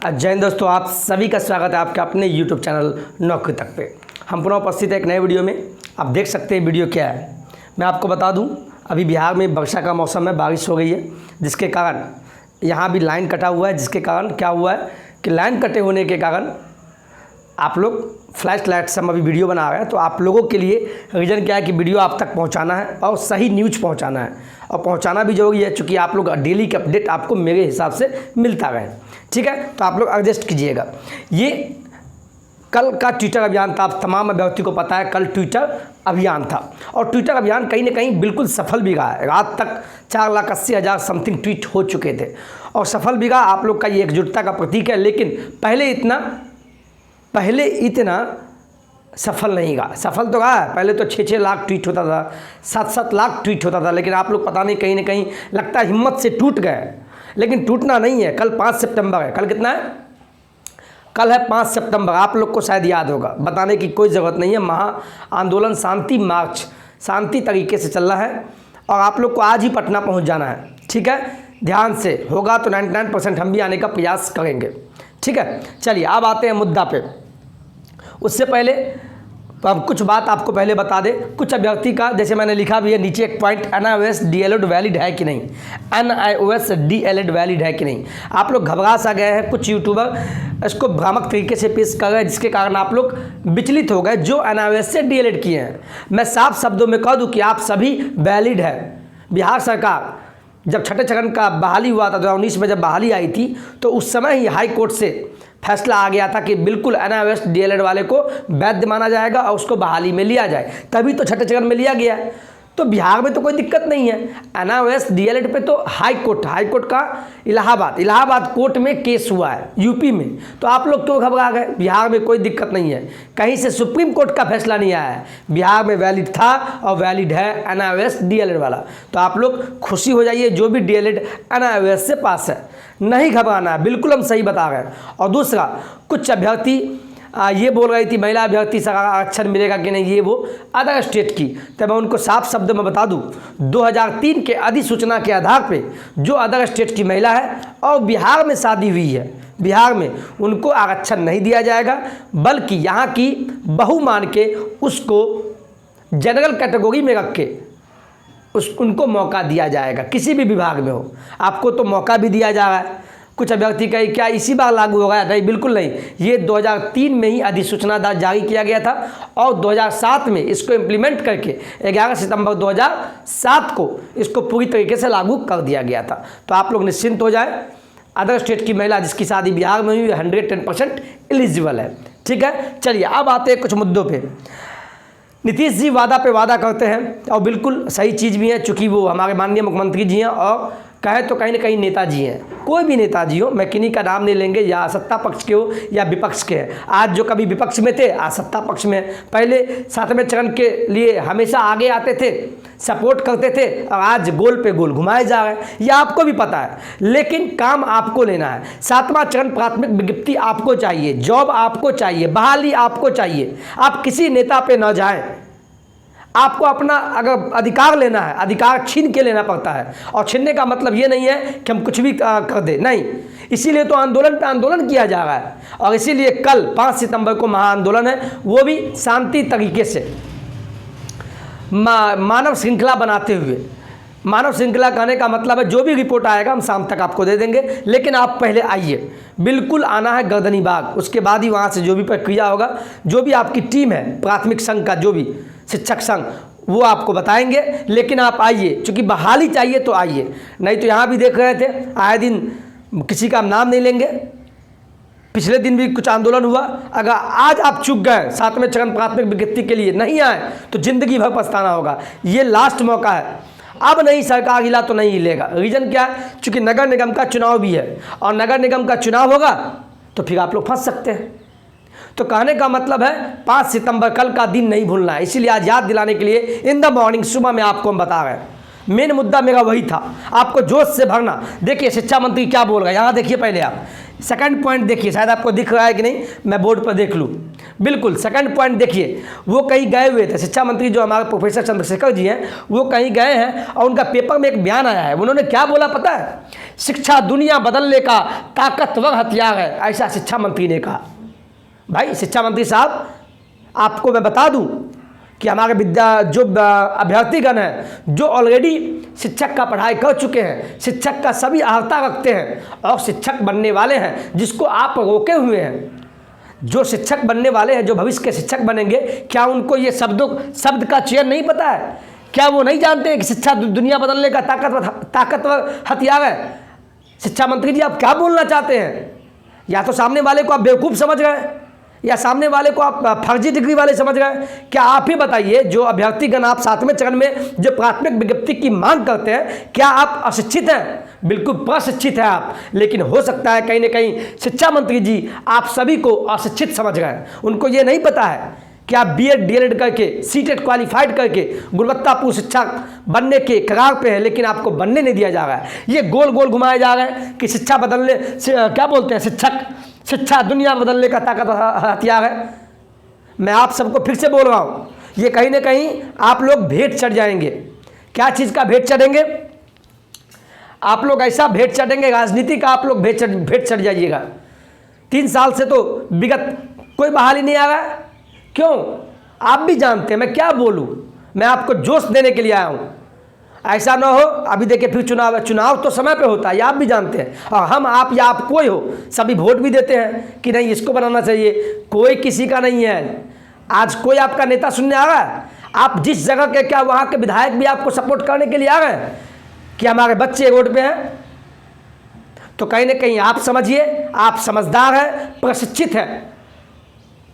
जय हिंद दोस्तों, आप सभी का स्वागत है आपके अपने YouTube चैनल नौकरी तक पे। हम पुनः उपस्थित है एक नए वीडियो में। आप देख सकते हैं वीडियो क्या है। मैं आपको बता दूं, अभी बिहार में वर्षा का मौसम है, बारिश हो गई है, जिसके कारण यहाँ भी लाइन कटा हुआ है। जिसके कारण क्या हुआ है कि लाइन कटे होने के कारण आप लोग फ्लैश लाइट से हम अभी वीडियो बना रहे हैं। तो आप लोगों के लिए रीज़न क्या है कि वीडियो आप तक पहुंचाना है और सही न्यूज़ पहुंचाना है, और पहुंचाना भी जरूरी है क्योंकि आप लोग डेली के अपडेट आपको मेरे हिसाब से मिलता रहे। ठीक है, तो आप लोग एडजस्ट कीजिएगा। ये कल का ट्विटर अभियान था, आप तमाम अभ्यर्थी को पता है कल ट्विटर अभियान था, और ट्विटर अभियान कहीं ना कहीं बिल्कुल सफल भी रहा है। रात तक 4,80,000 समथिंग ट्वीट हो चुके थे और सफल भी रहा। आप लोग का ये एकजुटता का प्रतीक है, लेकिन पहले इतना सफल नहीं रहा। सफल तो रहा है, पहले तो 6-6 लाख ट्वीट होता था, 7-7 लाख ट्वीट होता था, लेकिन आप लोग पता नहीं कहीं ना कहीं लगता है हिम्मत से टूट गए। लेकिन टूटना नहीं है। कल 5 सितंबर है। कल कितना है? कल है 5 सितंबर। आप लोग को शायद याद होगा, बताने की कोई ज़रूरत नहीं है। महा आंदोलन शांति मार्च शांति तरीके से चल रहा है और आप लोग को आज ही पटना पहुंच जाना है। ठीक है, ध्यान से होगा तो 99% हम भी आने का प्रयास करेंगे। ठीक है, चलिए अब आते हैं मुद्दा पे। उससे पहले अब कुछ बात आपको पहले बता दें। कुछ अभ्यर्थी का, जैसे मैंने लिखा भी है नीचे एक पॉइंट, NIOS DLED वैलिड है कि नहीं, NIOS DLED वैलिड है कि नहीं। आप लोग घबरा सा गए हैं, कुछ यूट्यूबर इसको भ्रामक तरीके से पेश कर रहे हैं, जिसके कारण आप लोग विचलित हो गए जो NIOS से DLED किए हैं। मैं साफ शब्दों में कह दूं कि आप सभी वैलिड है। बिहार सरकार जब छठे चरण का बहाली हुआ था 2019 में, जब बहाली आई थी, तो उस समय ही हाई कोर्ट से फैसला आ गया था कि बिल्कुल NIOS DLED वाले को वैध माना जाएगा और उसको बहाली में लिया जाए। तभी तो छठे चरण में लिया गया है। तो बिहार में तो कोई दिक्कत नहीं है। NIOS DLED पे तो हाई कोर्ट का इलाहाबाद कोर्ट में केस हुआ है, यूपी में। तो आप लोग क्यों घबरा गए? बिहार में कोई दिक्कत नहीं है, कहीं से सुप्रीम कोर्ट का फैसला नहीं आया है। बिहार में वैलिड था और वैलिड है NIOS DLED वाला। तो आप लोग खुशी हो जाइए, जो भी DLED NIOS से पास है, नहीं घबराना है, बिल्कुल हम सही बता रहे हैं। और दूसरा, कुछ अभ्यर्थी ये बोल रही थी महिला अभ्यर्थी से आरक्षण मिलेगा कि नहीं, ये वो अदर स्टेट की। तो मैं उनको साफ शब्द में बता दूं, 2003 के अधिसूचना के आधार पे जो अदर स्टेट की महिला है और बिहार में शादी हुई है, बिहार में उनको आरक्षण नहीं दिया जाएगा, बल्कि यहाँ की बहू मान के उसको जनरल कैटेगरी में रख के उनको मौका दिया जाएगा। किसी भी विभाग में हो, आपको तो मौका भी दिया जा रहा है। कुछ अभ्यर्थी कहे क्या इसी बार लागू होगा? नहीं, बिल्कुल नहीं। ये 2003 में ही अधिसूचना जारी किया गया था और 2007 में इसको इम्प्लीमेंट करके 11 सितंबर 2007 को इसको पूरी तरीके से लागू कर दिया गया था। तो आप लोग निश्चिंत हो जाए। अदर स्टेट की महिला जिसकी शादी बिहार में हुई 110% एलिजिबल है। ठीक है, चलिए अब आते हैं कुछ मुद्दों पर। नीतीश जी वादा पे वादा करते हैं और बिल्कुल सही चीज़ भी है, चूँकि वो हमारे माननीय मुख्यमंत्री जी हैं और कहे तो कहीं ना कहीं नेताजी हैं। कोई भी नेताजी हो, मैं किन्हीं का नाम नहीं लेंगे, या सत्ता पक्ष के हो या विपक्ष के हैं। आज जो कभी विपक्ष में थे, आज सत्ता पक्ष में। पहले 7वें चरण के लिए हमेशा आगे आते थे, सपोर्ट करते थे, और आज गोल पे गोल घुमाए जा रहे हैं। यह आपको भी पता है, लेकिन काम आपको लेना है। 7वां चरण प्राथमिक विज्ञप्ति आपको चाहिए, जॉब आपको चाहिए, बहाली आपको चाहिए। आप किसी नेता पे न जाएं। आपको अपना अगर अधिकार लेना है, अधिकार छीन के लेना पड़ता है, और छीनने का मतलब ये नहीं है कि हम कुछ भी कर दें, नहीं। इसीलिए तो आंदोलन पे आंदोलन किया जा रहा है, और इसीलिए कल 5 सितंबर को महाआंदोलन है, वो भी शांति तरीके से मानव श्रृंखला बनाते हुए। मानव श्रृंखला कहने का मतलब है जो भी रिपोर्ट आएगा हम शाम तक आपको दे देंगे, लेकिन आप पहले आइए, बिल्कुल आना है गर्दनी बाग। उसके बाद ही वहाँ से जो भी प्रक्रिया होगा, जो भी आपकी टीम है प्राथमिक संघ का, जो भी शिक्षक संघ, वो आपको बताएंगे। लेकिन आप आइए, चूँकि बहाली चाहिए तो आइए, नहीं तो यहाँ भी देख रहे थे आए दिन किसी का नाम नहीं लेंगे। पिछले दिन भी कुछ आंदोलन हुआ। अगर आज आप चूक गए 7वें चरण प्राथमिक विज्ञप्ति के लिए नहीं आए तो जिंदगी भर पछताना होगा। ये लास्ट मौका है, अब नहीं सरकार हिला तो नहीं हिलेगा। रीज़न क्या है? चूँकि नगर निगम का चुनाव भी है, और नगर निगम का चुनाव होगा तो फिर आप लोग फंस सकते हैं। तो कहने का मतलब है 5 सितंबर कल का दिन नहीं भूलना है। इसीलिए आज याद दिलाने के लिए इन द मॉर्निंग सुबह में आपको हम बता रहे हैं। मेन मुद्दा मेरा वही था, आपको जोश से भरना। देखिए शिक्षा मंत्री क्या बोल रहे हैं, यहाँ देखिए पहले आप। सेकंड पॉइंट देखिए, शायद आपको दिख रहा है कि नहीं, मैं बोर्ड पर देख लूँ। बिल्कुल, सेकंड पॉइंट देखिए, वो कहीं गए हुए थे, शिक्षा मंत्री जो हमारे प्रोफेसर चंद्रशेखर जी हैं, वो कहीं गए हैं और उनका पेपर में एक बयान आया है। उन्होंने क्या बोला पता है? शिक्षा दुनिया बदलने का ताकतवर हथियार है, ऐसा शिक्षा मंत्री ने कहा। भाई शिक्षा मंत्री साहब, आपको मैं बता दूं कि हमारे जो अभ्यर्थीगण हैं, जो ऑलरेडी शिक्षक का पढ़ाई कर चुके हैं, शिक्षक का सभी अर्हता रखते हैं और शिक्षक बनने वाले हैं, जिसको आप रोके हुए हैं, जो शिक्षक बनने वाले हैं, जो भविष्य के शिक्षक बनेंगे, क्या उनको ये शब्द का चयन नहीं पता है? क्या वो नहीं जानते कि शिक्षा दुनिया बदलने का ताकतवर हथियार है? शिक्षा मंत्री जी, आप क्या बोलना चाहते हैं? या तो सामने वाले को आप बेवकूफ़ समझ गए, या सामने वाले को आप फर्जी डिग्री वाले समझ गए। क्या आप ही बताइए, जो अभ्यर्थीगण आप 7वें चरण में जो प्राथमिक विज्ञप्ति की मांग करते हैं, क्या आप अशिक्षित हैं? बिल्कुल प्रशिक्षित है आप, लेकिन हो सकता है कहीं ना कहीं शिक्षा मंत्री जी आप सभी को अशिक्षित समझ गए। उनको ये नहीं पता है कि आप BEd DLEd करके, सीटेट क्वालिफाइड करके गुणवत्तापूर्ण शिक्षक बनने के कगार पे है, लेकिन आपको बनने नहीं दिया जा रहा है। ये गोल गोल घुमाए जा रहे हैं कि शिक्षा बदलने क्या बोलते हैं, शिक्षा दुनिया बदलने का ताकतवर हथियार है। मैं आप सबको फिर से बोल रहा हूँ, ये कहीं ना कहीं आप लोग भेंट चढ़ जाएंगे। क्या चीज़ का भेंट चढ़ेंगे? आप लोग ऐसा भेंट चढ़ेंगे, राजनीति का आप लोग भेंट चढ़ जाइएगा। 3 साल से तो विगत कोई बहाली नहीं आ रहा है। क्यों? आप भी जानते हैं, मैं क्या बोलूँ, मैं आपको जोश देने के लिए आया हूँ। ऐसा ना हो अभी देखिए फिर चुनाव तो समय पे होता है, ये आप भी जानते हैं। और हम आप या आप कोई हो, सभी वोट भी देते हैं कि नहीं इसको बनाना चाहिए। कोई किसी का नहीं है। आज कोई आपका नेता सुनने आ रहा है? आप जिस जगह के, क्या वहाँ के विधायक भी आपको सपोर्ट करने के लिए आ रहे हैं कि हमारे बच्चे रोड पे हैं? तो कहीं ना कहीं आप समझिए, आप समझदार हैं, प्रशिक्षित हैं,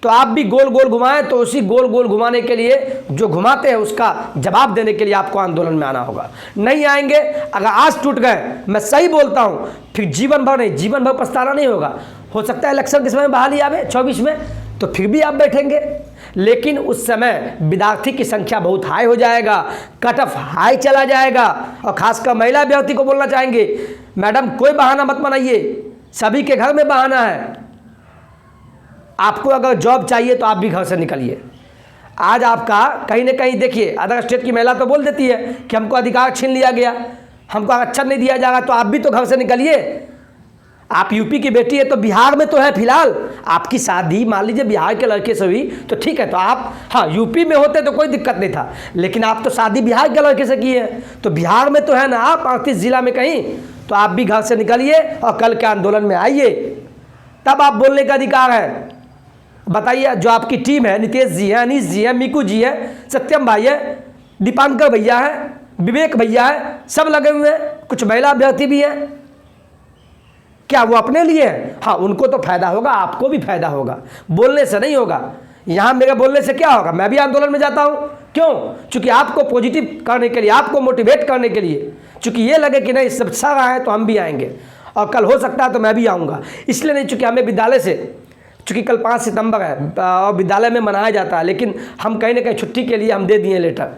तो आप भी गोल गोल घुमाएं, तो उसी गोल गोल घुमाने के लिए जो घुमाते हैं उसका जवाब देने के लिए आपको आंदोलन में आना होगा। नहीं आएंगे, अगर आज टूट गए, मैं सही बोलता हूं, फिर जीवन भर नहीं, जीवन भर पछताना नहीं होगा। हो सकता है इलेक्शन के समय बहाली आवे 24 में, तो फिर भी आप बैठेंगे, लेकिन उस समय विद्यार्थी की संख्या बहुत हाई हो जाएगा, कट ऑफ हाई चला जाएगा। और खासकर महिला अभ्यर्थी को बोलना चाहेंगे, मैडम कोई बहाना मत बनाइए, सभी के घर में बहाना है। आपको अगर जॉब चाहिए तो आप भी घर से निकलिए। आज आपका कहीं ना कहीं देखिए, अदर स्टेट की महिला तो बोल देती है कि हमको अधिकार छीन लिया गया, हमको आरक्षण नहीं दिया जाएगा, तो आप भी तो घर से निकलिए। आप यूपी की बेटी है तो बिहार में तो है फिलहाल, आपकी शादी मान लीजिए बिहार के लड़के से हुई तो ठीक है, तो आप हाँ यूपी में होते तो कोई दिक्कत नहीं था, लेकिन आप तो शादी बिहार के लड़के से की है, तो बिहार में तो है ना आप 38 जिला में कहीं, तो आप भी घर से निकलिए और कल के आंदोलन में आइए, तब आप बोलने का अधिकार है। बताइए, जो आपकी टीम है, नीतीश जी है, अनीश जी है, मीकू जी है, सत्यम भाई है, दीपांकर भैया है, विवेक भैया है, सब लगे हुए हैं, कुछ महिला अभ्यर्थी भी हैं। क्या वो अपने लिए है? हाँ, उनको तो फायदा होगा, आपको भी फायदा होगा, बोलने से नहीं होगा। यहाँ मेरे बोलने से क्या होगा? मैं भी आंदोलन में जाता हूँ। क्यों? चूँकि आपको पॉजिटिव करने के लिए, आपको मोटिवेट करने के लिए, चूँकि ये लगे कि नहीं सब अच्छा रहा है तो हम भी आएंगे, और कल हो सकता है तो मैं भी आऊँगा। इसलिए नहीं, चूँकि हमें विद्यालय से, चूँकि कल 5 सितंबर है और विद्यालय में मनाया जाता है, लेकिन हम कहीं ना कहीं छुट्टी के लिए हम दे दिए लेटर।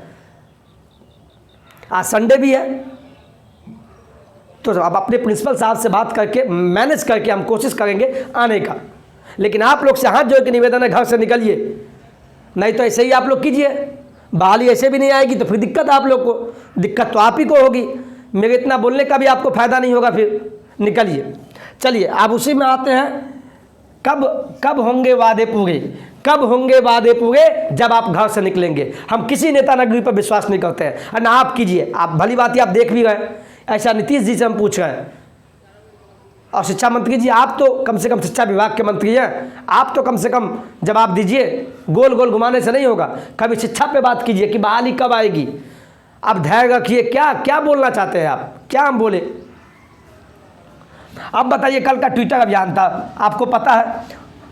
आज संडे भी है, तो अब अपने प्रिंसिपल साहब से बात करके मैनेज करके हम कोशिश करेंगे आने का। लेकिन आप लोग से हाथ जोड़ के निवेदन है, घर से निकलिए, नहीं तो ऐसे ही आप लोग कीजिए। बहाली ऐसे भी नहीं आएगी तो फिर दिक्कत आप लोग को, दिक्कत तो आप ही को होगी। मेरे इतना बोलने का भी आपको फ़ायदा नहीं होगा, फिर निकलिए। चलिए अब उसी में आते हैं, कब होंगे वादे पूरे? कब होंगे वादे पूरे? जब आप घर से निकलेंगे। हम किसी नेता नगरी पर विश्वास नहीं करते हैं, और ना आप कीजिए। आप भली बात ही आप देख भी गए, ऐसा नीतीश जी से हम पूछ रहे हैं। और शिक्षा मंत्री जी, आप तो कम से कम शिक्षा विभाग के मंत्री हैं, आप तो कम से कम जवाब दीजिए। गोल गोल घुमाने से नहीं होगा, कभी शिक्षा पे बात कीजिए कि बहाली कब आएगी। अब धैर्य रखिए। क्या बोलना चाहते हैं आप? क्या हम बोले? अब बताइए, कल का ट्विटर अभियान था, आपको पता है,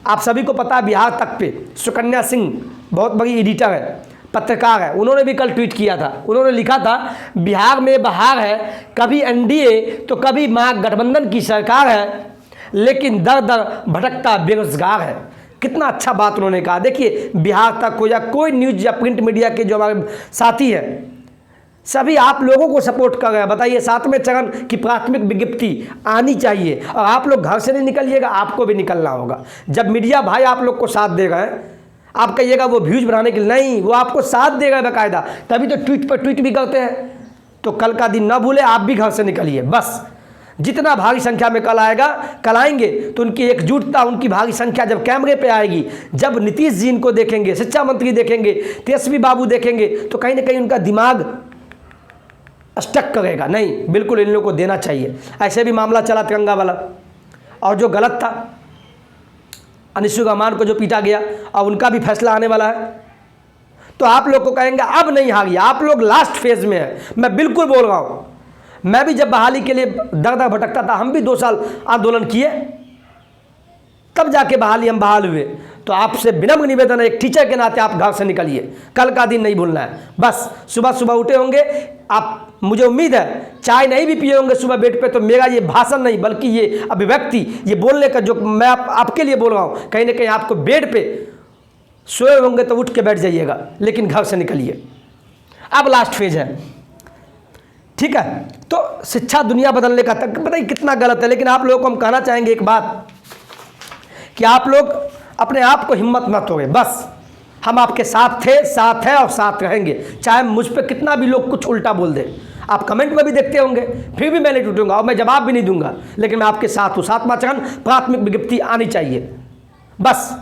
आप सभी को पता है, बिहार तक पे सुकन्या सिंह बहुत बड़ी एडिटर है, पत्रकार है, उन्होंने भी कल ट्वीट किया था। उन्होंने लिखा था, बिहार में बहार है, कभी एनडीए तो कभी महागठबंधन की सरकार है, लेकिन दर दर भटकता बेरोजगार है। कितना अच्छा बात उन्होंने कहा। देखिए, बिहार तक को या कोई न्यूज़ या प्रिंट मीडिया के जो हमारे साथी हैं, सभी आप लोगों को सपोर्ट कर रहे हैं। बताइए, 7वें चरण की प्राथमिक विज्ञप्ति आनी चाहिए और आप लोग घर से नहीं निकलिएगा, आपको भी निकलना होगा। जब मीडिया भाई आप लोग को साथ दे रहे हैं, आप कहिएगा वो व्यूज बढ़ाने के लिए नहीं, वो आपको साथ देगा बाकायदा, तभी तो ट्वीट पर ट्वीट भी करते हैं। तो कल का दिन ना भूले, आप भी घर से निकलिए। बस जितना भारी संख्या में कल आएगा, कल आएंगे तो उनकी एकजुटता, उनकी भारी संख्या जब कैमरे पे आएगी, जब नीतीश जी इनको देखेंगे, शिक्षा मंत्री देखेंगे, तेजस्वी बाबू देखेंगे, तो कहीं ना कहीं उनका दिमाग स्टक करेगा। नहीं, बिल्कुल इन लोगों को देना चाहिए। ऐसे भी मामला चला तिरंगा वाला, और जो गलत था अनिशु रहमान को जो पीटा गया, और उनका भी फैसला आने वाला है। तो आप लोग को कहेंगे अब नहीं हारिए, आप लोग लास्ट फेज में है। मैं बिल्कुल बोल रहा हूँ, मैं भी जब बहाली के लिए दर दर भटकता था, हम भी 2 साल आंदोलन किए, तब जाके बहाली हम बहाल हुए। तो आपसे विनम्र निवेदन है, एक टीचर के नाते आप घर से निकलिए, कल का दिन नहीं भूलना है। बस सुबह सुबह उठे होंगे आप, मुझे उम्मीद है चाय नहीं भी पिए होंगे सुबह बेड पे, तो मेरा ये भाषण नहीं बल्कि ये अभिव्यक्ति, ये बोलने का जो मैं आपके लिए बोल रहा हूँ, कहीं ना कहीं आपको बेड पे सोए होंगे तो उठ के बैठ जाइएगा, लेकिन घर से निकलिए। अब लास्ट फेज है, ठीक है। तो शिक्षा दुनिया बदलने का तक बताइए कितना गलत है, लेकिन आप लोगों को हम कहना चाहेंगे एक बात, कि आप लोग अपने आप को हिम्मत मत होगे। बस हम आपके साथ थे, साथ हैं और साथ रहेंगे, चाहे मुझ पर कितना भी लोग कुछ उल्टा बोल दे। आप कमेंट में भी देखते होंगे, फिर भी मैं नहीं टूटूंगा और मैं जवाब भी नहीं दूंगा, लेकिन मैं आपके साथ हूँ। 7वां चरण प्राथमिक विज्ञप्ति आनी चाहिए, बस।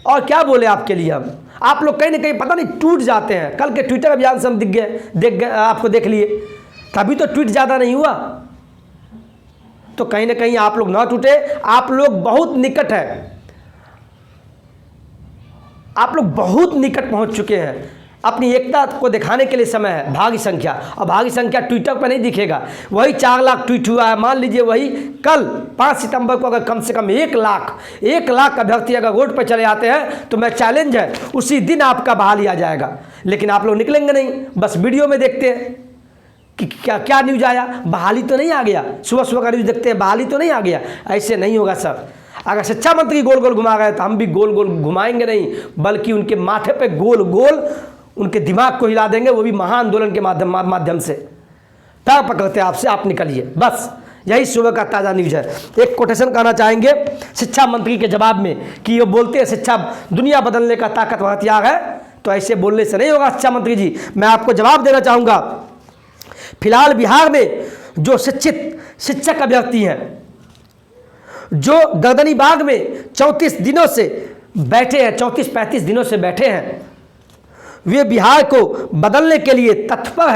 और क्या बोले आपके लिए हम, आप लोग कहीं ना कहीं पता नहीं टूट जाते हैं। कल के ट्विटर अभियान से हम देख गए, आपको देख लिए, तभी तो ट्वीट ज़्यादा नहीं हुआ। तो कहीं ना कहीं आप लोग ना टूटे, आप लोग बहुत निकट है, आप लोग बहुत निकट पहुंच चुके हैं। अपनी एकता को दिखाने के लिए समय है, भारी संख्या, और भारी संख्या ट्विटर पर नहीं दिखेगा। वही 4 लाख ट्वीट हुआ है, मान लीजिए वही कल 5 सितंबर को अगर कम से कम 1 लाख अभ्यर्थी अगर रोड पर चले आते हैं, तो मैं चैलेंज है उसी दिन आपका बहाली आ जाएगा। लेकिन आप लोग निकलेंगे नहीं, बस वीडियो में देखते हैं कि क्या न्यूज आया, बहाली तो नहीं आ गया। सुबह सुबह का न्यूज देखते हैं, बहाली तो नहीं आ गया। ऐसे नहीं होगा सर। अगर शिक्षा मंत्री गोल गोल घुमा गए तो हम भी गोल गोल घुमाएंगे नहीं, बल्कि उनके माथे पे गोल गोल उनके दिमाग को हिला देंगे, वो भी महाआंदोलन के माध्यम से। पैर पकड़ते आपसे, आप निकलिए, बस यही सुबह का ताज़ा न्यूज है। एक कोटेशन कहना चाहेंगे शिक्षा मंत्री के जवाब में, कि ये बोलते हैं शिक्षा दुनिया बदलने का ताकतवर हथियार है, तो ऐसे बोलने से नहीं होगा शिक्षा मंत्री जी। मैं आपको जवाब देना चाहूँगा, फिलहाल बिहार में जो शिक्षित शिक्षक अभ्यर्थी हैं, जो गर्दनी बाग में 34 दिनों से बैठे हैं, 34-35 दिनों से बैठे हैं, वे बिहार को बदलने के लिए तत्पर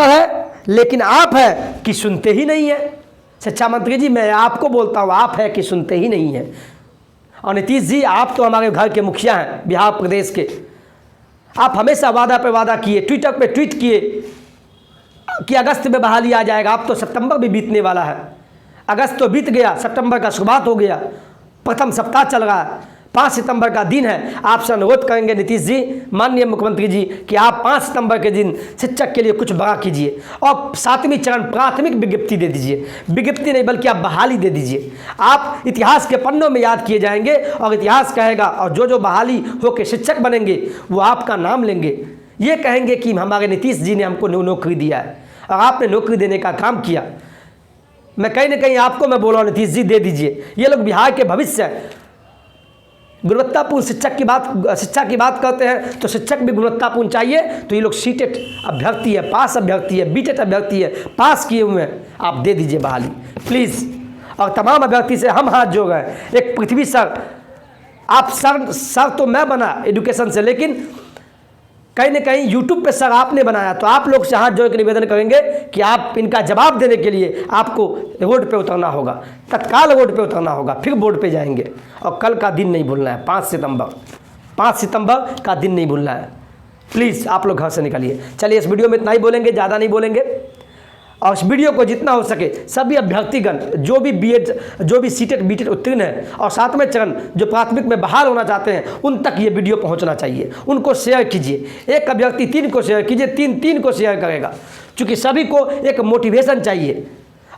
है, लेकिन आप है कि सुनते ही नहीं है। शिक्षा मंत्री जी, मैं आपको बोलता हूँ, आप है कि सुनते ही नहीं है। और नीतीश जी, आप तो हमारे घर के मुखिया हैं बिहार प्रदेश के। आप हमेशा वादा पे वादा किए, ट्विटर पे ट्वीट किए कि अगस्त में बहाली आ जाएगा। अब तो सितंबर भी बीतने वाला है, अगस्त तो बीत गया, सितंबर का शुरुआत हो गया, प्रथम सप्ताह चल रहा है, 5 सितंबर का दिन है। आपसे अनुरोध करेंगे नीतीश जी, माननीय मुख्यमंत्री जी, कि आप 5 सितंबर के दिन शिक्षक के लिए कुछ बड़ा कीजिए और 7वीं चरण प्राथमिक विज्ञप्ति दे दीजिए। विज्ञप्ति नहीं बल्कि आप बहाली दे दीजिए। आप इतिहास के पन्नों में याद किए जाएंगे और इतिहास कहेगा, और जो बहाली होकर शिक्षक बनेंगे वो आपका नाम लेंगे, ये कहेंगे कि हमारे नीतीश जी ने हमको नौकरी दिया है और आपने नौकरी देने का काम किया। मैं कहीं ना कहीं आपको मैं बोल रहा हूँ, नीतीश जी दे दीजिए। ये लोग बिहार के भविष्य है। गुणवत्तापूर्ण शिक्षा की बात करते हैं, तो शिक्षक भी गुणवत्तापूर्ण चाहिए। तो ये लोग सीटेट अभ्यर्थी है, पास अभ्यर्थी है, बीटेट अभ्यर्थी है, पास किए हुए हैं, आप दे दीजिए बहाली प्लीज़। और तमाम अभ्यर्थी से हम हाथ जोड़ रहे हैं। एक पृथ्वी सर, आप सर तो मैं बना एजुकेशन से, लेकिन कहीं ना कहीं यूट्यूब पे सर आपने बनाया। तो आप लोग से हाथ जोड़ के निवेदन करेंगे कि आप इनका जवाब देने के लिए आपको रोड पे उतरना होगा, तत्काल रोड पे उतरना होगा, फिर बोर्ड पे जाएंगे। और कल का दिन नहीं भूलना है, 5 सितंबर का दिन नहीं भूलना है। प्लीज़ आप लोग घर से निकलिए। चलिए, इस वीडियो में इतना ही बोलेंगे, ज़्यादा नहीं बोलेंगे। और इस वीडियो को जितना हो सके सभी अभ्यर्थीगण जो भी सीटेट बीटेट उत्तीर्ण है और 7वें चरण जो प्राथमिक में बहाल होना चाहते हैं, उन तक ये वीडियो पहुंचना चाहिए। उनको शेयर कीजिए। एक अभ्यर्थी 3 को शेयर कीजिए, 3 को शेयर करेगा, क्योंकि सभी को एक मोटिवेशन चाहिए।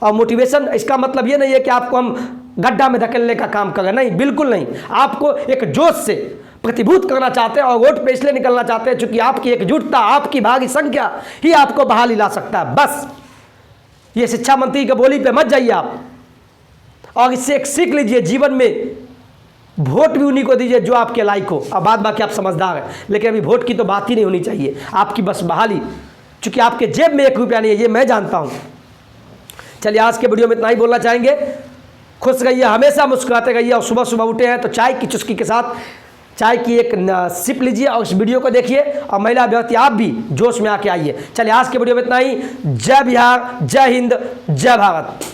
और मोटिवेशन इसका मतलब ये नहीं है कि आपको हम गड्ढा में धकेलने का काम करें, नहीं, बिल्कुल नहीं। आपको एक जोश से प्रतिभूत करना चाहते हैं और वोट पे इसलिए निकलना चाहते हैं क्योंकि आपकी एकजुटता, आपकी भारी संख्या ही आपको बहाली ला सकता है। बस ये शिक्षा मंत्री के बोली पे मत जाइए आप, और इससे एक सीख लीजिए, जीवन में वोट भी उन्हीं को दीजिए जो आपके लायक हो। अब बाद बाकी आप समझदार हैं, लेकिन अभी वोट की तो बात ही नहीं होनी चाहिए, आपकी बस बहाली, क्योंकि आपके जेब में 1 रुपया नहीं है, ये मैं जानता हूँ। चलिए आज के वीडियो में इतना ही बोलना चाहेंगे। खुश रहिए, हमेशा मुस्कुराते रहिए, और सुबह सुबह उठे हैं तो चाय की चुस्की के साथ चाय की एक सिप लीजिए और इस वीडियो को देखिए, और महिला अभ्यर्थी आप भी जोश में आके आइए। चलिए आज के वीडियो में इतना ही। जय बिहार, जय हिंद, जय भारत।